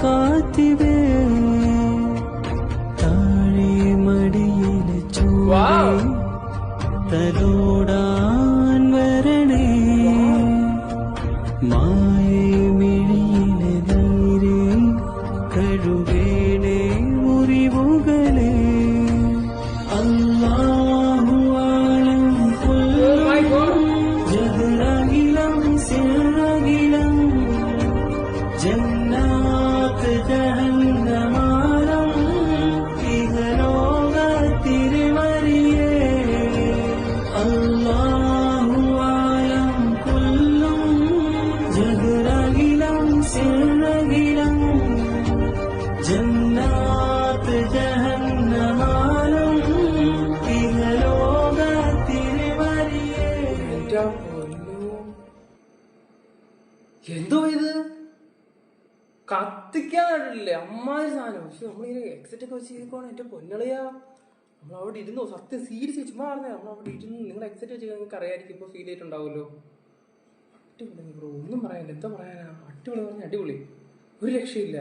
കാത്തിവേ താഴെ മടിയിലെ ചൂടേ തലോടാൻ വരണേ മായ മിഴിയിലെ നീരേ കഴുകേണേ മുറിവുകളെ അല്ലാഹു ആലം ജഹ്റകിലം സിർറകിലം ജന്നാത്ത് ജഹന്നമാലം ഇഹലോകത്തിരുവരിയേ അല്ലാഹു ആലം കുല്ലും ജഹ്റകിലം സിർറകിലം ജന്നാത്ത് ജഹന്നമാലം ഇഹലോകത്തിരുവരിയേ. എന്തോ ഇത് കത്തിക്കാനില്ലേ അമ്മാതിരി സാധനം. പക്ഷെ നമ്മളിങ്ങനെ എക്സിറ്റ് ഒക്കെ വെച്ചിരിക്കുവാണ്. എന്റെ പൊന്നളിയാ, നമ്മളവിടെ ഇരുന്നോ? സത്യം സീരിയസ് ചുമ്മാ പറഞ്ഞ നമ്മളവിടെ ഇരുന്ന് നിങ്ങൾ എക്സിറ്റ് വെച്ച് നിങ്ങൾക്ക് അറിയാമായിരിക്കും, ഇപ്പൊ ഫീൽ ചെയ്തിട്ടുണ്ടാവുമല്ലോ. അടിപൊളി ബ്രോ, ഒന്നും പറയാനില്ല. എന്താ പറയാനാ, അടിപൊളി പറഞ്ഞ അടിപൊളി, ഒരു രക്ഷയില്ല.